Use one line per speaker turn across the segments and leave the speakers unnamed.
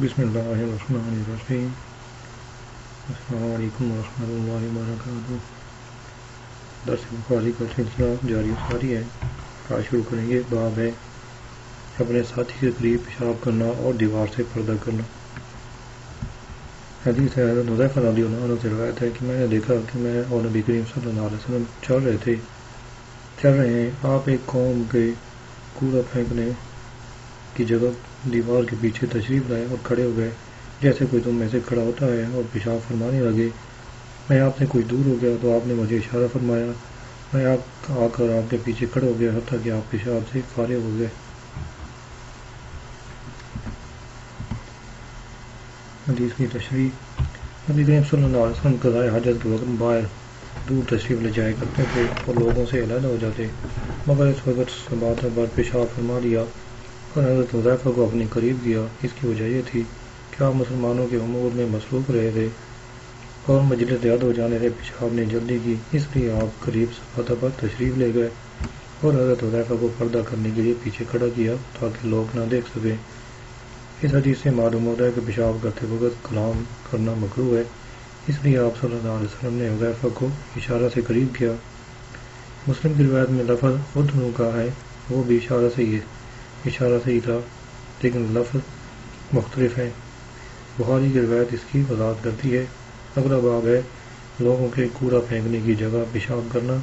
بسم اللہ الرحمن الرحیم۔ السلام علیکم ورحمۃ اللہ وبرکاتہ۔ درس بخاری کا سلسلہ جاری ساری ہے۔ آج شروع کریں گے۔ باب ہے اپنے ساتھی کے قریب پیشاب کرنا اور دیوار سے پردہ کرنا۔ حدیث ہے حضرت حذیفہ رضی اللہ عنہ سے روایت ہے کہ میں نے دیکھا کہ میں اور نبی کریم صلی اللہ علیہ وسلم چل رہے ہیں۔ آپ ایک قوم کے کوڑا پھینکنے کی جگہ دیوار کے پیچھے تشریف لائے اور کھڑے ہو گئے، جیسے کوئی تم میں سے کھڑا ہوتا ہے، اور پیشاب فرمانے لگے۔ میں آپ سے کچھ دور ہو گیا تو آپ نے مجھے اشارہ فرمایا۔ میں آ کر آپ کے پیچھے کھڑے ہو گیا حتیٰ کہ آپ پیشاب سے فارغ ہو گئے۔ حدیث کی تشریح۔ نبی کریم صلی اللہ علیہ وسلم قضائے حاجت کے وقت باہر دور تشریف لے جایا کرتے تھے اور لوگوں سے علیحدہ ہو جاتے، مگر اس وقت سبات پر پیشاب فرما لیا اور حضرت حذیفہ کو اپنے قریب کیا۔ اس کی وجہ یہ تھی کہ آپ مسلمانوں کے امور میں مصروف رہے تھے اور مجلس زیادہ ہو جانے سے پیشاب نے جلدی کی، اس لیے آپ قریب سباتہ پر تشریف لے گئے اور حضرت حذیفہ کو پردہ کرنے کے لیے پیچھے کھڑا کیا تاکہ لوگ نہ دیکھ سکیں۔ اس حدیث سے معلوم ہوتا ہے کہ پیشاب کرتے وقت کلام کرنا مکروہ ہے، اس لیے آپ صلی اللہ علیہ وسلم نے حذیفہ کو اشارہ سے قریب کیا۔ مسلم کی روایت میں لفظ ادنو کا ہے، وہ بھی اشارہ سے ہی تھا، لیکن لفظ مختلف ہیں۔ بخاری کی روایت اس کی وضاحت کرتی ہے۔ اگلا باب ہے لوگوں کے کوڑا پھینکنے کی جگہ پیشاب کرنا۔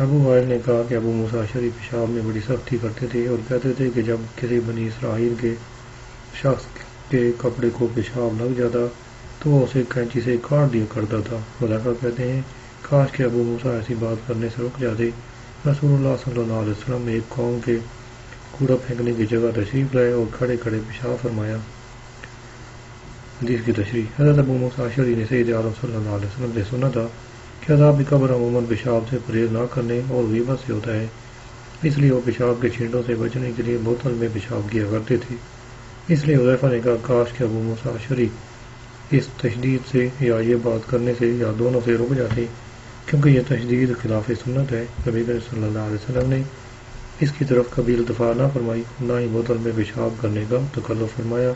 ابو وائل نے کہا کہ ابو موسیٰ اشعری پیشاب میں بڑی سختی کرتے تھے اور کہتے تھے کہ جب کسی بنی اسرائیل کے شخص کے کپڑے کو پیشاب لگ جاتا تو وہ اسے کینچی سے کاٹ دیا کرتا تھا۔ حذیفہ کہتے ہیں کاش کہ ابو موسیٰ ایسی بات کرنے سے رک جاتے۔ رسول اللہ صلی اللہ علیہ وسلم نے ایک قوم کے کوڑا پھینکنے کی جگہ تشریف لائے اور کھڑے کھڑے پیشاب فرمایا۔ حدیث کی تشریح۔ حضرت ابو موسیٰ اشعری نے سید عالم صلی اللہ علیہ وسلم سے سنا تھا کہ عذاب قبر عموماً پیشاب سے پرہیز نہ کرنے اور غیبت سے ہوتا ہے، اس لیے وہ پیشاب کے چھینٹوں سے بچنے کے لیے بوتل میں پیشاب کیا کرتے تھے۔ اس لیے حذیفہ نے کہا کاش کہ ابو موسیٰ اشعری اس تشدید سے یا یہ بات کرنے سے یا دونوں سے رک جاتے، کیونکہ یہ تشدید خلاف سنت ہے۔ نبی صلی اللہ علیہ وسلم نے اس کی طرف کبھی التفا نہ فرمائی، نہ ہی بوتل میں پیشاب کرنے کا تکلف فرمایا۔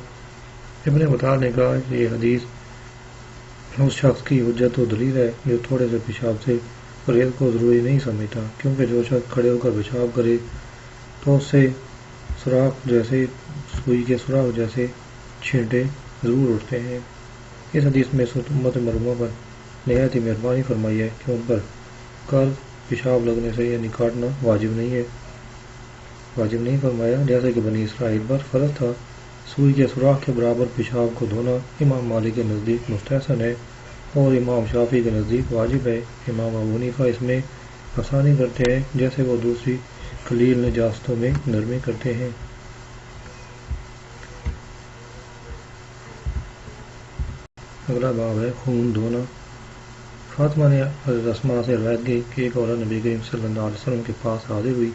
ابن بطال نے کہا کہ یہ حدیث اس شخص کی حجت و دلیل ہے جو تھوڑے سے پیشاب سے پرہیز کو ضروری نہیں سمجھتا، کیونکہ جو شخص کھڑے ہو کر پیشاب کرے تو اس سے سوئی کے سوراخ جیسے چھینٹے ضرور اٹھتے ہیں۔ اس حدیث میں امت مرحومہ پر نہایت ہی مہربانی فرمائی ہے کہ ان پر قرض پیشاب لگنے سے یعنی کاٹنا واجب نہیں فرمایا، جیسے کہ بنی اسرائیل پر فرض تھا۔ سوئی کے سوراخ کے برابر پیشاب کو دھونا امام مالک کے نزدیک مستحسن ہے اور امام شافعی کے نزدیک واجب ہے۔ امام ابو حنیفہ اس میں آسانی کرتے ہیں، جیسے وہ دوسری قلیل نجاستوں میں نرمی کرتے ہیں۔ اگلا باب ہے خون دھونا۔ فاطمہ نے حضرت اسماء سے روایت کی کہ ایک عورت نبی کریم صلی اللہ علیہ وسلم کے پاس حاضر ہوئی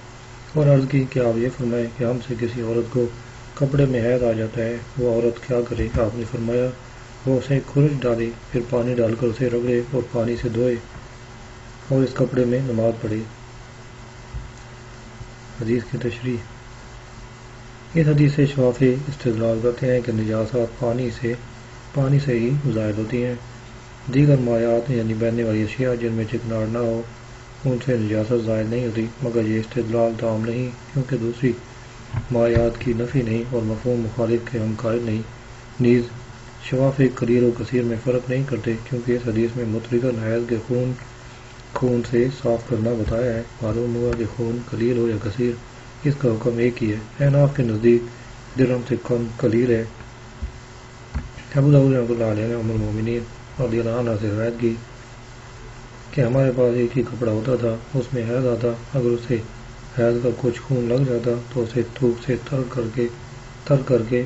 اور عرض کی کہ آپ یہ فرمائیں کہ ہم سے کسی عورت کو کپڑے میں حیض آ جاتا ہے، وہ عورت کیا کرے؟ آپ نے فرمایا وہ اسے خرچ ڈالے، پھر پانی ڈال کر اسے رگڑے اور پانی سے دھوئے اور اس کپڑے میں نماز پڑھے۔ حدیث کی تشریح۔ اس حدیث سے شافعی استدلال کرتے ہیں کہ نجاست پانی سے ہی ظاہر ہوتی ہیں۔ دیگر مایعات یعنی بہنے والی اشیاء جن میں چکناہٹ نہ ہو ان سے نجاست ظاہر نہیں ہوتی، مگر یہ استدلال تام نہیں، کیونکہ دوسری مایعات کی نفی نہیں اور مفہوم مخالف کے ہم قائل نہیں۔ نیز شفاف قلیل و کثیر میں فرق نہیں کرتے، کیونکہ اس حدیث میں مطلقاً حیض کے خون سے صاف کرنا بتایا ہے۔ معلوم ہوا کہ خون قلیل ہو یا کثیر اس کا حکم ایک ہی ہے۔ احناف کے نزدیک درہم سے کم قلیل ہے۔ ابو داؤد رحمۃ اللہ علیہ نے ام المومنین رضی اللہ عنہ سے روایت کی کہ ہمارے پاس ایک ہی کپڑا ہوتا تھا، اس میں حیض آتا، اگر اسے حیض کا کچھ خون لگ جاتا تو اسے دھوپ سے تر کر کے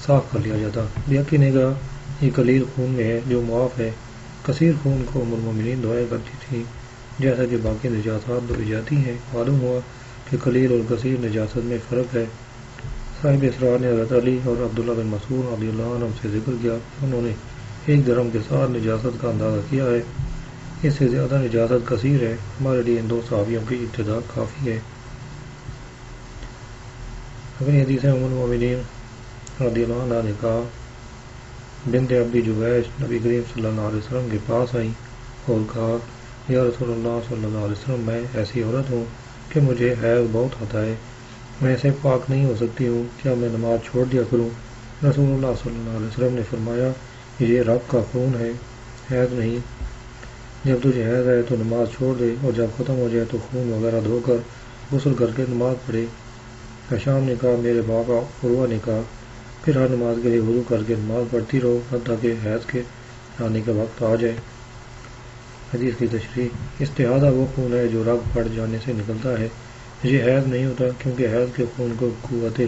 صاف کر لیا جاتا۔ بیاقی نے کہا یہ قلیل خون میں ہے جو معاف ہے۔ کثیر خون کو ام المومنین دھویا کرتی تھیں جیسا کہ باقی نجاست دھوئی جاتی ہیں۔ معلوم ہوا کہ قلیل اور کثیر نجاست میں فرق ہے۔ صاحب اسرار نے حضرت علی اور عبداللہ بن مسعود رضی اللہ عنہ سے ذکر کیا کہ انہوں نے ایک درہم کے ساتھ نجاست کا اندازہ کیا ہے، اس سے زیادہ نجاست کثیر ہے۔ ہمارے لیے ان دو صحابیوں کی ابتدا کافی ہے۔ اگلی حدیث ہے ام المومنین رضی اللہ عنہ نے کہا بنت ابی جویش نبی کریم صلی اللہ علیہ وسلم کے پاس آئیں اور کہا یا رسول اللہ صلی اللہ علیہ وسلم میں ایسی عورت ہوں کہ مجھے حیض بہت آتا ہے، میں اسے پاک نہیں ہو سکتی ہوں، کیا میں نماز چھوڑ دیا کروں؟ رسول اللہ صلی اللہ علیہ وسلم نے فرمایا یہ رب کا خون ہے، حیض نہیں، جب تجھے حیض ہے تو نماز چھوڑ دے اور جب ختم ہو جائے تو خون وغیرہ دھو کر غسل کر کے نماز پڑھے۔ ہشام نے کہا میرے بابا عروہ نے کہا پھر ہر نماز کے لیے وضو کر کے نماز پڑھتی رہو حتیٰ کہ حیض کے آنے کا وقت آ جائے۔ حدیث کی تشریح استحاضہ وہ خون ہے جو رگ پڑ جانے سے نکلتا ہے، یہ حیض نہیں ہوتا کیونکہ حیض کے خون کو قوت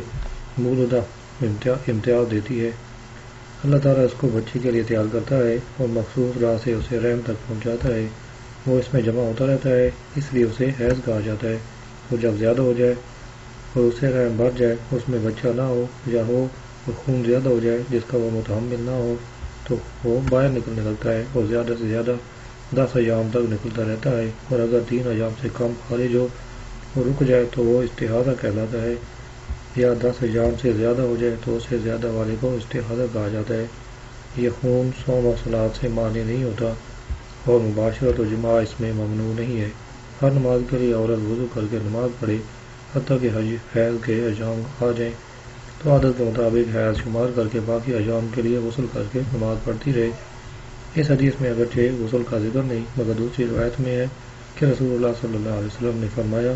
مولدہ امتیاز دیتی ہے۔ اللہ تعالیٰ اس کو بچے کے لیے تیار کرتا ہے اور مخصوص راہ سے اسے رحم تک پہنچاتا ہے، وہ اس میں جمع ہوتا رہتا ہے، اس لیے اسے حیض کہا جاتا ہے۔ وہ جب زیادہ ہو جائے اور اسے رحم بڑھ جائے، اس میں بچہ نہ ہو یا ہو اور خون زیادہ ہو جائے جس کا وہ متحمل نہ ہو تو وہ باہر نکلتا ہے اور زیادہ سے زیادہ 10 ایام تک نکلتا رہتا ہے، اور اگر 3 ایام سے کم خارج ہو اور رک جائے تو وہ استحاضہ کہلاتا ہے، یا 10 ایام سے زیادہ ہو جائے تو اس سے زیادہ والے کو استحاضہ کہا جاتا ہے۔ یہ خون صوم و صلاۃ سے مانع نہیں ہوتا اور مباشرت و جماع اس میں ممنوع نہیں ہے۔ ہر نماز کے لیے عورت وضو کر کے نماز پڑھے حتیٰ کہ حیض کے ایام آ جائیں تو عادت کے مطابق حیض شمار کر کے باقی ایام کے لیے غسل کر کے نماز پڑھتی رہے۔ اس حدیث میں اگرچہ غسل کا ذکر نہیں مگر دوسری روایت میں ہے کہ رسول اللہ صلی اللہ علیہ وسلم نے فرمایا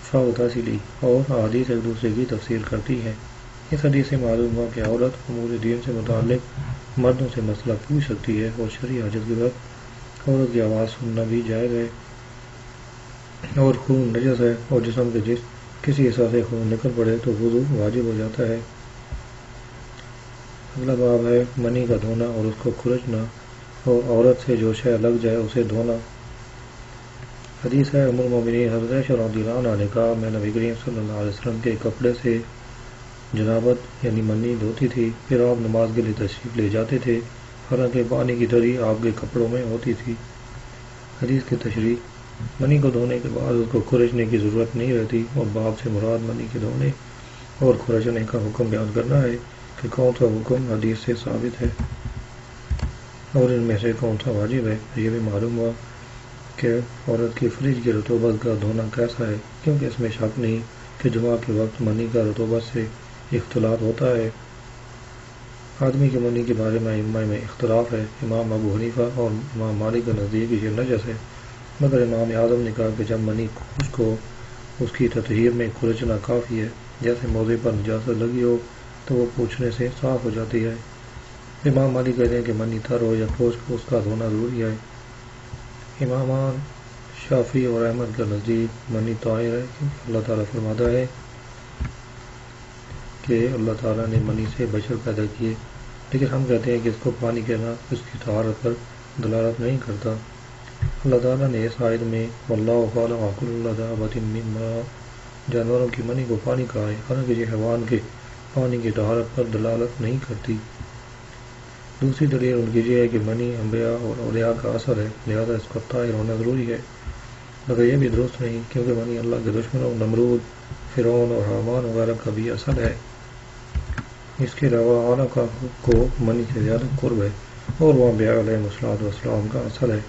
فاغتسلی، اور احادیث ایک دوسرے کی تفسیر کرتی ہیں۔ اس حدیث سے معلوم ہوا کہ عورت امور دین سے متعلق مردوں سے مسئلہ پوچھ سکتی ہے اور شرعی حاجت کے وقت عورت کی آواز سننا بھی جائز ہے۔ اور خون نجس ہے اور جسم کے کسی حصہ سے خون نکل پڑے تو وضو واجب ہو جاتا ہے۔ اگلا باب ہے منی کا دھونا اور اس کو کھرچنا اور عورت سے جو شے لگ جائے اسے دھونا۔ حدیث ہے ام المومنین حضرت عائشہ رضی اللہ عنہا نے کہا میں نبی کریم صلی اللہ علیہ وسلم کے کپڑے سے جنابت یعنی منی دھوتی تھی، پھر آپ نماز کے لیے تشریف لے جاتے تھے، حالانکہ پانی کی دھری آپ کے کپڑوں میں ہوتی تھی۔ حدیث کی تشریح منی کو دھونے کے بعد اس کو کھرچنے کی ضرورت نہیں رہتی، اور باب سے مراد منی کے دھونے اور کھرچنے کا حکم بیان کرنا ہے کہ کون سا حکم حدیث سے ثابت ہے اور ان میں سے کون سا واجب ہے۔ یہ بھی معلوم ہوا کہ عورت کی فریج کی رطوبت کا دھونا کیسا ہے، کیونکہ اس میں شک نہیں کہ جمعہ کے وقت منی کا رطوبت سے اختلاط ہوتا ہے۔ آدمی کی منی کے بارے میں ائمہ میں اختلاف ہے، امام ابو حنیفہ اور امام مالک کے نزدیک یہ نجس ہے، مگر امام اعظم نے کہا کہ جب منی خشک ہو اس کی تطہیر میں کھرچنا کافی ہے، جیسے موضع پر نجاست لگی ہو تو وہ پوچھنے سے صاف ہو جاتی ہے۔ امام مالک کہتے ہیں کہ منی تر ہو یا خشک اس کا دھونا ضروری ہے۔ امامان شافعی اور احمد کے نزدیک منی طاہر ہے، کیونکہ اللہ تعالیٰ فرماتا ہے کہ اللہ تعالیٰ نے منی سے بشر پیدا کیے، لیکن ہم کہتے ہیں کہ اس کو پانی کہنا اس کی طہارت پر دلالت نہیں کرتا۔ اللہ تعالیٰ نے اس آیت میں واللہ خلق کل دابۃ من ماء جانوروں کی منی کو پانی کہا ہے، حالانکہ یہ حیوان کے پانی کی طہارت پر دلالت نہیں کرتی۔ دوسری دلیل ان کی یہ ہے کہ منی انبیاء اور اولیاء کا اثر ہے، لہذا اس کا طاہر ہونا ضروری ہے، مگر یہ بھی درست نہیں کیونکہ منی اللہ کے دشمنوں نمرود، فرعون اور حامان وغیرہ کا بھی اثر ہے۔ اس کے علاوہ اعلیٰ کو منی سے زیادہ قرب ہے اور وہ انبیاء علیہ السلام کا اصل ہے،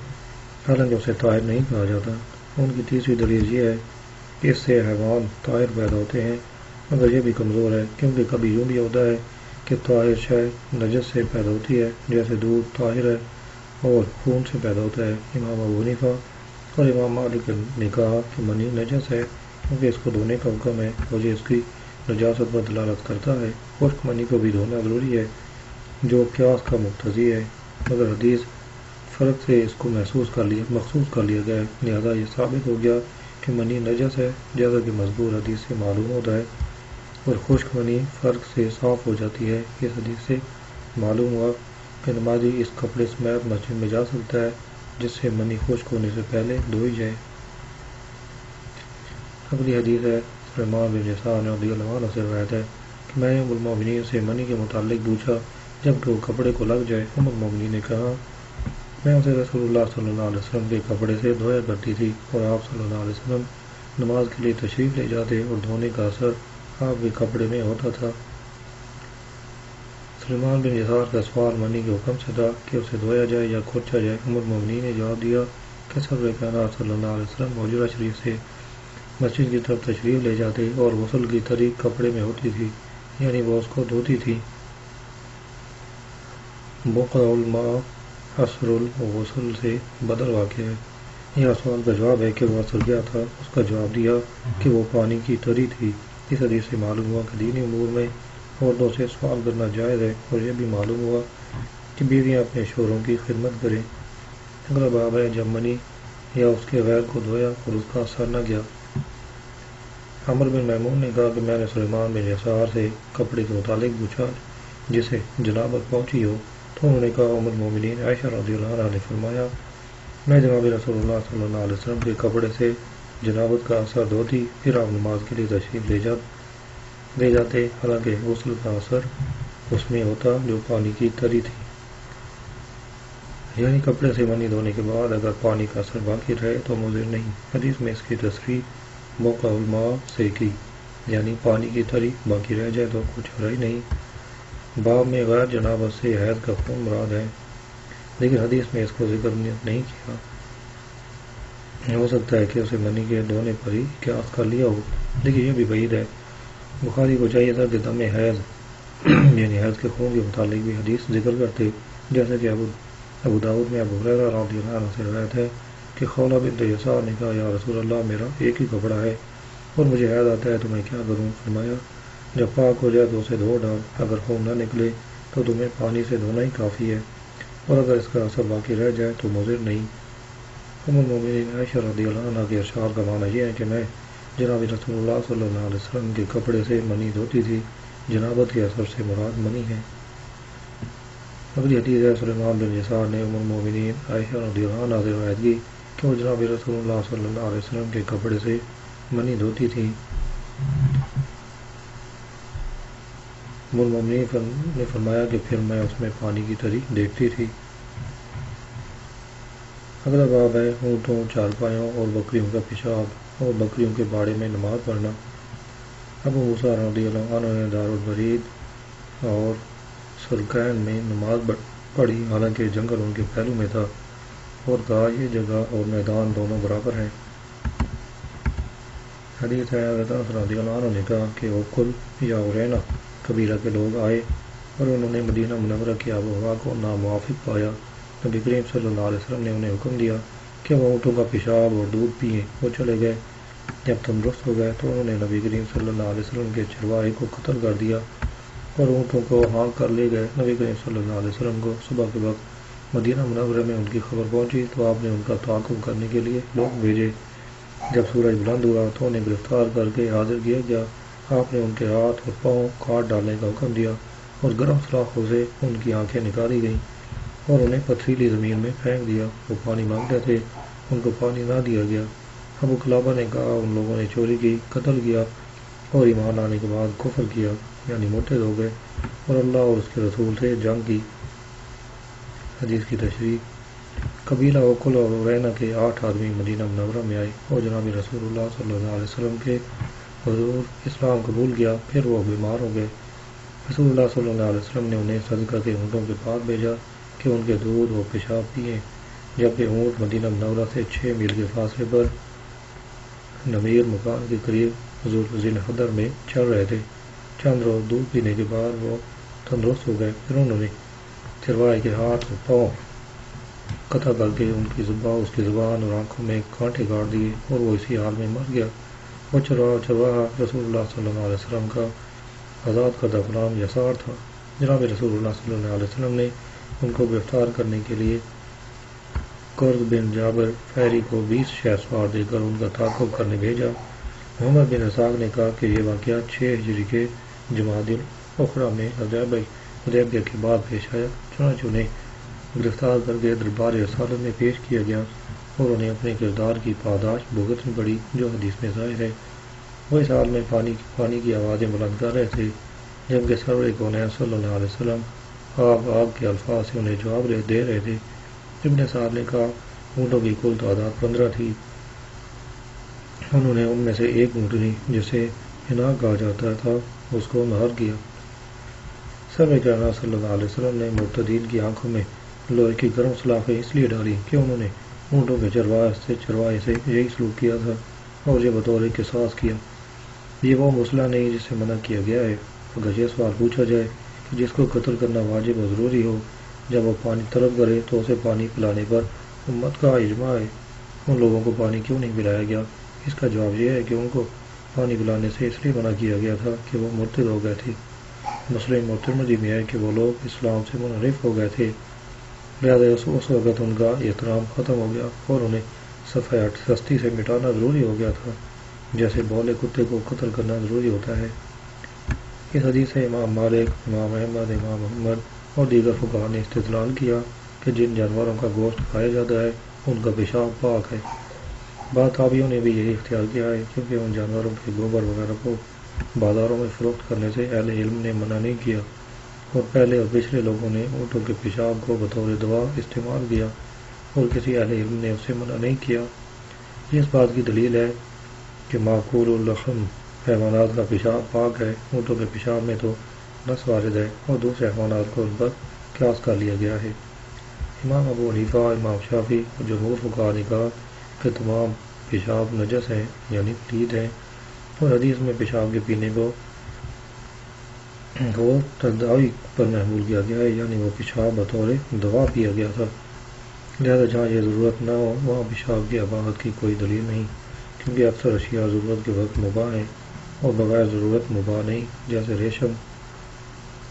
حالانکہ اسے طاہر نہیں کہا جاتا۔ ان کی تیسری دلیل یہ ہے کہ اس سے حیوان طاہر پیدا ہوتے ہیں، مگر یہ بھی کمزور ہے کیونکہ کبھی یوں بھی ہوتا ہے کہ طاہر شے نجس سے پیدا ہوتی ہے، جیسے دودھ طاہر ہے اور خون سے پیدا ہوتا ہے۔ امام ابو حنیفہ اور امام مالک نے کہا کہ منی نجس ہے کیونکہ اس کو دھونے کا حکم ہے اور یہ اس کی نجاست پر دلالت کرتا ہے۔ خشک منی کو بھی دھونا ضروری ہے جو قیاس کا مقتضی ہے، مگر حدیث فرق سے اس کو مخصوص کر لیا گیا ہے، لہذا یہ ثابت ہو گیا کہ منی نجس ہے جیسا کہ مذکور حدیث سے معلوم ہوتا ہے، اور خشک منی فرق سے صاف ہو جاتی ہے۔ اس حدیث سے معلوم ہوا کہ نمازی اس کپڑے سمیت مسجد میں جا سکتا ہے جس سے منی خشک ہونے سے پہلے دھوئی جائے۔ اگلی حدیث ہے سلیمان بن یسار رضی اللہ عنہ سے روایت ہے کہ میں نے ام المومنین سے منی کے متعلق پوچھا جبکہ وہ کپڑے کو لگ جائے۔ ام المومنین نے کہا میں اسے رسول اللہ صلی اللہ علیہ وسلم کے کپڑے سے دھویا کرتی تھی، اور آپ صلی اللہ علیہ وسلم نماز کے لیے تشریف لے جاتے اور دھونے کا اثر آپ کے کپڑے میں ہوتا تھا۔ سلیمان بن یسار کا سوال منی کے حکم سے تھا کہ اسے دھویا جائے یا کھرچا جائے۔ ام المومنین نے جواب دیا کہ سرور کائنات صلی اللہ علیہ وسلم حجرہ شریف سے مسجد کی طرف تشریف لے جاتے اور غسل کی تری کپڑے میں ہوتی تھی، یعنی وہ اس کو دھوتی تھی۔ بقع الماء عصر الغسل سے بدل واقع ہے۔ یہ سوال کا جواب ہے کہ وہ اثر کیا تھا۔ اس کا جواب دیا کہ وہ پانی کی تری تھی۔ اس حدیث سے معلوم ہوا کہ دینی امور میں عورتوں سے سوال کرنا جائز ہے، اور یہ بھی معلوم ہوا کہ بیویاں اپنے شوہروں کی خدمت کریں۔ اگلا باب ہے جب منی یا اس کے غیر کو دھویا اور اس کا اثر نہ گیا۔ عمر بن میمون نے کہا کہ میں نے سلیمان بن یسار سے کپڑے کے متعلق پوچھا جسے جنابت پہنچی ہو، تو انہوں نے کہا ام المومنین عائشہ رضی اللہ عنہا نے فرمایا میں جناب رسول اللہ صلی اللہ علیہ وسلم کے کپڑے سے جنابت کا اثر دھوتی، پھر آپ نماز کے لیے تشریف لے جاتے، حالانکہ غسل کا اثر اس میں ہوتا جو پانی کی تری تھی۔ یعنی کپڑے سے منی دھونے کے بعد اگر پانی کا اثر باقی رہے تو مضر نہیں۔ حدیث میں اس کی تصریح بقع الماء سے کی، یعنی پانی کی تری باقی رہ جائے تو کچھ حرج نہیں۔ باب میں غیر جنابت سے حیض کا خون مراد ہے، لیکن حدیث میں اس کو ذکر نہیں کیا۔ ہو سکتا ہے کہ اسے منی کے دھونے پر ہی قیاس کر لیا ہو، لیکن یہ بھی بعید ہے۔ بخاری کو چاہیے تھا کہ دم حیض یعنی حیض کے خون کے متعلق بھی حدیث ذکر کرتے، جیسے کہ ابو داؤد میں ابو ہریرہ رضی اللہ عنہ سے روایت ہے کہ خولہ بنت یسار نے کہا یا رسول اللہ میرا ایک ہی کپڑا ہے اور مجھے حیض آتا ہے تو میں کیا کروں؟ فرمایا جب پاک ہو جائے تو اسے دھو ڈال، اگر خون نہ نکلے تو تمہیں پانی سے دھونا ہی کافی ہے، اور اگر اس کا اثر باقی رہ جائے تو مضر نہیں۔ ام المومنین عائشہ رضی اللہ عنہ کے ارشاد کا معنی یہ ہے کہ میں جناب رسول اللہ صلی اللہ علیہ وسلم کے کپڑے سے منی دھوتی تھی۔ جنابت کے اثر سے مراد منی ہے۔ اگلی حدیث ہے سلیمان بن یسار نے ام المومنین عائشہ رضی اللہ عنہ سے روایت کی کہ وہ جناب رسول اللہ صلی اللہ علیہ وسلم کے کپڑے سے منی دھوتی تھی۔ ام المومنین نے فرمایا کہ پھر میں اس میں پانی کی تری دیکھتی تھی۔ اگلا باب ہے اونٹوں، چارپائیوں اور بکریوں کا پیشاب اور بکریوں کے باڑے میں نماز پڑھنا۔ ابو موسیٰ رضی اللہ عنہ نے دار البرید اور سلکین میں نماز پڑھی، حالانکہ جنگل ان کے پہلو میں تھا، اور کہا یہ جگہ اور میدان دونوں برابر ہیں۔ حدیث ہے حضرت انس رضی اللہ عنہ نے کہا کہ اوکل یا اورینا قبیلہ کے لوگ آئے اور انہوں نے مدینہ منورہ کی آب و ہوا کو ناموافق پایا۔ نبی کریم صلی اللہ علیہ وسلم نے انہیں حکم دیا کہ وہ اونٹوں کا پیشاب اور دودھ پئیں۔ وہ چلے گئے، جب تندرست ہو گئے تو انہوں نے نبی کریم صلی اللہ علیہ وسلم کے چرواہے کو قتل کر دیا اور اونٹوں کو ہانک کر لے گئے۔ نبی کریم صلی اللہ علیہ وسلم کو صبح کے وقت مدینہ منورہ میں ان کی خبر پہنچی تو آپ نے ان کا تعاقب کرنے کے لیے لوگ بھیجے۔ جب سورج بلند ہوا تو انہیں گرفتار کر کے حاضر کیا گیا۔ آپ نے ان کے ہاتھ اور پاؤں کاٹ ڈالنے کا حکم دیا اور گرم سوراخوں سے ان کی آنکھیں نکالی گئیں اور انہیں پتھریلی زمین میں پھینک دیا۔ وہ پانی مانگتے تھے، ان کو پانی نہ دیا گیا۔ ابو قلابہ نے کہا ان لوگوں نے چوری کی، قتل کیا اور ایمان آنے کے بعد کفر کیا، یعنی مرتد ہو گئے اور اللہ اور اس کے رسول سے جنگ کی۔ حدیث کی تشریح قبیلہ اوکل اور اورینا کے 8 آدمی مدینہ منورہ میں آئے اور جناب رسول اللہ صلی اللہ علیہ وسلم کے حضور اسلام قبول کیا، پھر وہ بیمار ہو گئے۔ رسول اللہ صلی اللہ علیہ وسلم نے انہیں صدقہ کے اونٹوں کے پاس بھیجا کہ ان کے دودھ و پیشاب پئیں، جبکہ اونٹ مدینہ منورہ سے 6 میل کے فاصلے پر نمیر مکان کے قریب ذی الحجر میں چل رہے تھے۔ چند روز دودھ پینے کے بعد وہ تندرست ہو گئے، پھر انہوں نے چرواہے کے ہاتھ اور پاؤں قطع کر کے اس کی زبان اور آنکھوں میں کانٹے گاڑ دیے اور وہ اسی حال میں مر گیا۔ وہ چرواہا رسول اللہ صلی اللہ علیہ وسلم کا آزاد کردہ غلام یسار تھا۔ جناب رسول اللہ صلی اللہ علیہ وسلم نے ان کو گرفتار کرنے کے لیے قرظ بن جابر فہری کو 20 شہ سوار دے کر ان کا تعاقب کرنے بھیجا۔ محمد بن اسحاق نے کہا کہ یہ واقعہ 6 ہجری کے جمادی الاخری میں حدیبیہ کے بعد پیش آیا، چنانچہ انہیں گرفتار کر کے دربار رسالت میں پیش کیا گیا اور انہیں اپنے کردار کی پاداش بھگتنی پڑی، جو حدیث میں ظاہر ہے۔ وہ اس حال میں پانی کی آوازیں بلند کر رہے تھے، جبکہ سرور کونین صلی اللہ علیہ وسلم آگ کے الفاظ سے انہیں جواب دے رہے تھے۔ ابن صاحب نے کہا اونٹوں کی کل تعداد 15 تھی۔ انہوں نے ان میں سے ایک اونٹنی جسے حنا کہا جاتا تھا اس کو مہر کیا۔ سرور کائنات صلی اللہ علیہ وسلم نے مرتدین کی آنکھوں میں لوہے کی گرم سلاخیں اس لیے ڈالی کہ انہوں نے اونٹوں کے چرواہے سے یہی سلوک کیا تھا اور یہ بطور قصاص کیا۔ یہ وہ مسئلہ نہیں جسے منع کیا گیا ہے۔ اگر یہ سوال پوچھا جائے کہ جس کو قتل کرنا واجب و ضروری ہو جب وہ پانی طلب کرے تو اسے پانی پلانے پر امت کا اجماع ہے، ان لوگوں کو پانی کیوں نہیں پلایا گیا؟ اس کا جواب یہ ہے کہ ان کو پانی پلانے سے اس لیے منع کیا گیا تھا کہ وہ مرتد ہو گئے تھے۔ مسلم اور ترمذی میں ہے کہ وہ لوگ اسلام سے منحرف ہو گئے تھے، لہذا اس وقت ان کا احترام ختم ہو گیا اور انہیں صفحہ ہستی سے مٹانا ضروری ہو گیا تھا، جیسے بولے کتے کو قتل کرنا ضروری ہوتا ہے۔ اس حدیث سے امام مالک، امام احمد، امام محمد اور دیگر فقہا نے استدلال کیا کہ جن جانوروں کا گوشت کھایا جاتا ہے ان کا پیشاب پاک ہے۔ بعض تابعیوں نے بھی یہی اختیار کیا ہے، کیونکہ ان جانوروں کے گوبر وغیرہ کو بازاروں میں فروخت کرنے سے اہل علم نے منع نہیں کیا، اور پہلے اور پچھلے لوگوں نے اونٹوں کے پیشاب کو بطور دوا استعمال کیا اور کسی اہل علم نے اسے منع نہیں کیا۔ یہ اس بات کی دلیل ہے کہ معقول اللحم حیوانات کا پیشاب پاک ہے۔ اونٹوں کے پیشاب میں تو نس وارد ہے اور دوسرے حیوانات کو ان پر قیاس کر لیا گیا ہے۔ امام ابو حنیفہ، امام شافعی اور جمہور فقہا نے کہا کہ تمام پیشاب نجس ہیں، یعنی پلید ہیں، اور حدیث میں پیشاب کے پینے کو تداوی پر محمول کیا گیا ہے، یعنی وہ پیشاب بطور دوا پیا گیا تھا، لہذا جہاں یہ ضرورت نہ ہو وہاں پیشاب کی اباحت کی کوئی دلیل نہیں، کیونکہ اکثر اشیاء ضرورت کے وقت مباح ہیں اور بغیر ضرورت مباح نہیں، جیسے ریشم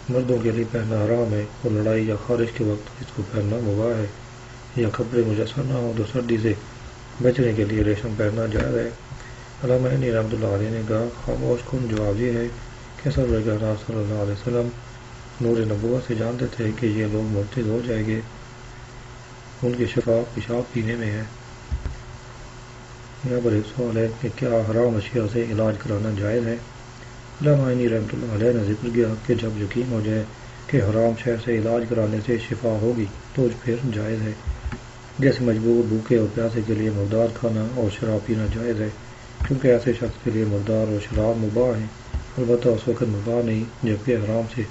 مردوں کے لیے پہننا حرام ہے اور لڑائی یا خارش کے وقت اس کو پہننا مباح ہے، یا کپڑے میسر نہ ہوں تو سردی سے بچنے کے لیے ریشم پہننا جائز ہے۔ علامہ عینی رحمۃ اللہ علیہ نے کہا، خاموش کن جواب یہ ہے کہ سرور کائنات صلی اللہ علیہ وسلم نور نبوت سے جانتے تھے کہ یہ لوگ مرتد ہو جائیں گے، ان کی شفا پیشاب پینے میں ہے۔ یہاں پر ایک سوال ہے کہ کیا حرام اشیاء سے علاج کرانا جائز ہے؟ علامہ عینی رحمۃ اللہ علیہ نے ذکر کیا کہ جب یقین ہو جائے کہ حرام شے سے علاج کرانے سے شفا ہوگی تو پھر جائز ہے، جیسے مجبور بھوکے اور پیاسے کے لیے مردار کھانا اور شراب پینا جائز ہے، کیونکہ ایسے شخص کے لیے مردار اور شراب مباح ہیں، البتہ اس وقت مباح نہیں جبکہ حرام سے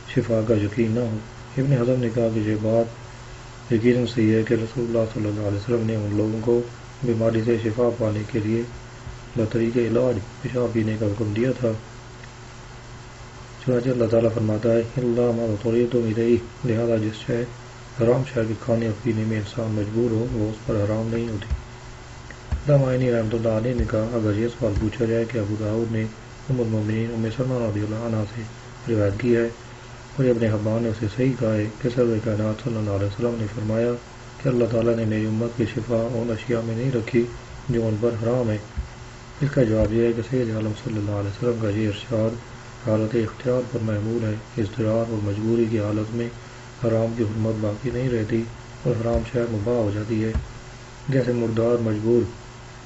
شفا کا یقین نہ ہو۔ ابن حزم نے کہا کہ یہ بات یقیناً صحیح ہے کہ رسول اللہ صلی اللہ علیہ وسلم نے ان لوگوں کو بیماری سے شفا پانے کے لیے بطریق علاج پیشاب پینے کا حکم دیا تھا۔ چنانچہ اللہ تعالیٰ فرماتا ہے، اللہ ما اضطررتم الیہ، لہذا جس شے حرام شے کے کھانے اور پینے میں انسان مجبور ہو وہ اس پر حرام نہیں ہوتی۔ علامہ عینی رحمۃ اللہ علیہ نے کہا، اگر یہ سوال پوچھا جائے کہ ابو داؤد نے ام المومنین ام سلمہ رضی اللہ عنہ سے روایت کی ہے اور ابن حبان نے اسے صحیح کہا ہے کہ سرور کائنات صلی اللہ علیہ وسلم نے فرمایا کہ اللہ تعالیٰ نے میری امت کی شفا ان اشیاء میں نہیں رکھی جو ان پر حرام ہے، اس کا جواب یہ ہے کہ سید عالم صلی اللہ علیہ وسلم کا یہ ارشاد حالت اختیار پر محمول ہے۔ اضطرار اور مجبوری کی حالت میں حرام کی حرمت باقی نہیں رہتی اور حرام شے مباح ہو جاتی ہے، جیسے مردار مجبور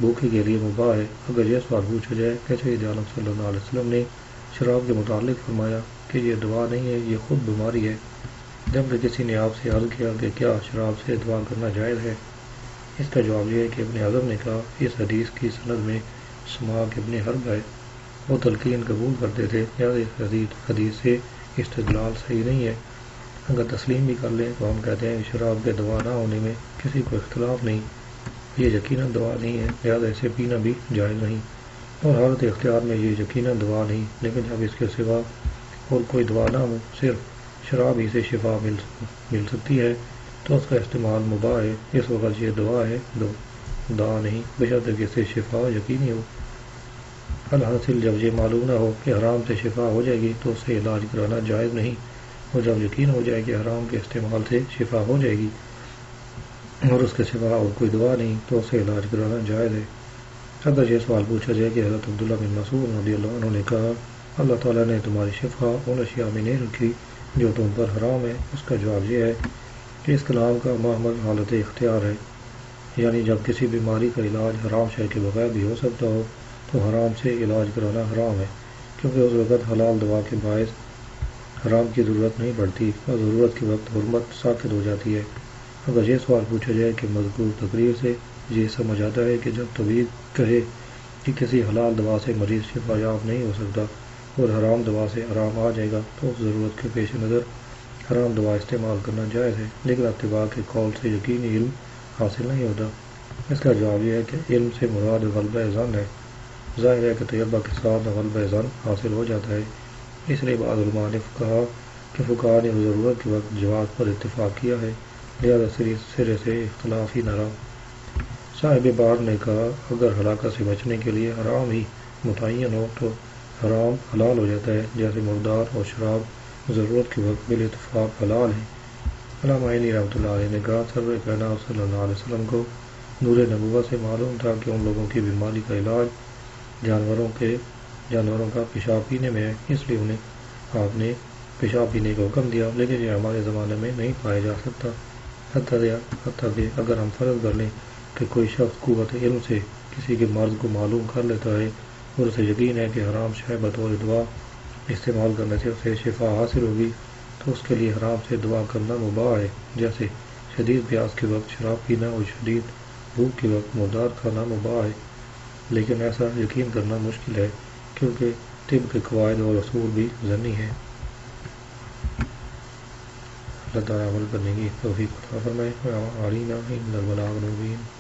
بھوکے کے لیے مباح ہے۔ اگر یہ سوال پوچھا جائے کہ سید عالم صلی اللہ علیہ وسلم نے شراب کے متعلق فرمایا کہ یہ دوا نہیں ہے، یہ خود بیماری ہے، جبکہ کسی نے آپ سے عرض کیا کہ کیا شراب سے دوا کرنا جائز ہے، اس کا جواب یہ ہے کہ ابن اعظم نے کہا، اس حدیث کی سند میں سماک ابن حرب ہے، وہ تلقین قبول کرتے تھے، لہذا اس حدیث سے استدلال صحیح نہیں ہے۔ اگر تسلیم بھی کر لیں تو ہم کہتے ہیں کہ شراب کے دوا نہ ہونے میں کسی کو اختلاف نہیں، یہ یقیناً دوا نہیں ہے، لہذا اسے پینا بھی جائز نہیں، اور حالت اختیار میں یہ یقیناً دوا نہیں، لیکن جب اس کے سوا اور کوئی دوا نہ ہو، صرف شراب ہی سے شفا مل سکتی ہے تو اس کا استعمال مباح ہے، اس وقت یہ دوا ہے، دوا نہیں، بشرطے کہ اس سے شفا یقینی ہو۔ الحاصل جب یہ معلوم نہ ہو کہ حرام سے شفا ہو جائے گی تو اس سے علاج کرانا جائز نہیں، اور جب یقین ہو جائے کہ حرام کے استعمال سے شفا ہو جائے گی اور اس کے سوا اور کوئی دوا نہیں تو اسے علاج کرانا جائز ہے۔ اگر یہ سوال پوچھا جائے کہ حضرت عبداللہ بن مسعود رضی اللہ عنہ نے کہا، اللہ تعالیٰ نے تمہاری شفا ان اشیاء میں نہیں رکھی جو تم پر حرام ہے، اس کا جواب یہ ہے کہ اس کلام کا محمل حالت اختیار ہے، یعنی جب کسی بیماری کا علاج حرام شے کے بغیر بھی ہو سکتا ہو تو حرام سے علاج کرانا حرام ہے، کیونکہ اس وقت حلال دوا کے باعث حرام کی ضرورت نہیں پڑتی اور ضرورت کے وقت حرمت ساقط ہو جاتی ہے۔ اگر یہ سوال پوچھا جائے کہ مذکور تقریر سے یہ سمجھ آتا ہے کہ جب طبیب کہے کہ کسی حلال دوا سے مریض شفا یاب نہیں ہو سکتا اور حرام دوا سے آرام آ جائے گا تو اس ضرورت کے پیش نظر حرام دوا استعمال کرنا جائز ہے، لیکن اتباع کے قول سے یقینی علم حاصل نہیں ہوتا۔ اس کا جواب یہ ہے کہ علم سے مراد غلبہ ظن ہے۔ ظاہر ہے کہ تجربہ کے ساتھ غلبہ ظن حاصل ہو جاتا ہے، اس لیے بعض علماء نے فقہاء نے ضرورت کے وقت جواز پر اتفاق کیا ہے، لہذا سرے سے اختلاف ہی نہ رہا۔ صاحب بار نے کہا اگر ہلاکت سے بچنے کے لیے حرام ہی متعین ہو تو حرام حلال ہو جاتا ہے، جیسے مردار اور شراب ضرورت کے وقت بالاتفاق حلال ہے۔ علامہ عینی رحمۃ اللہ علیہ نے کہا سرور کائنات صلی اللہ علیہ وسلم کو نور نبوت سے معلوم تھا کہ ان لوگوں کی بیماری کا علاج جانوروں کا پیشاب پینے میں ہے، اس لیے انہیں آپ نے پیشاب پینے کا حکم دیا، لیکن یہ ہمارے زمانے میں نہیں پایا جا سکتا۔ حتیٰ کہ اگر ہم فرض کر لیں کہ کوئی شخص قوت علم سے کسی کے مرض کو معلوم کر لیتا ہے اور اسے یقین ہے کہ حرام شے بطور دوا استعمال کرنے سے اسے شفا حاصل ہوگی، تو اس کے لیے حرام سے دعا کرنا مباح ہے، جیسے شدید پیاس کے وقت شراب پینا اور شدید بھوک کے وقت مردار کھانا مباح ہے، لیکن ایسا یقین کرنا مشکل ہے کیونکہ طب کے قواعد اور اصول بھی ظنی ہیں۔ اللہ تعالیٰ عمل کرنے کی توفیق عطا فرمائے۔ وَعَلَيْنَا إِنَّ الْبَلَاغَ الْمُبِينَ۔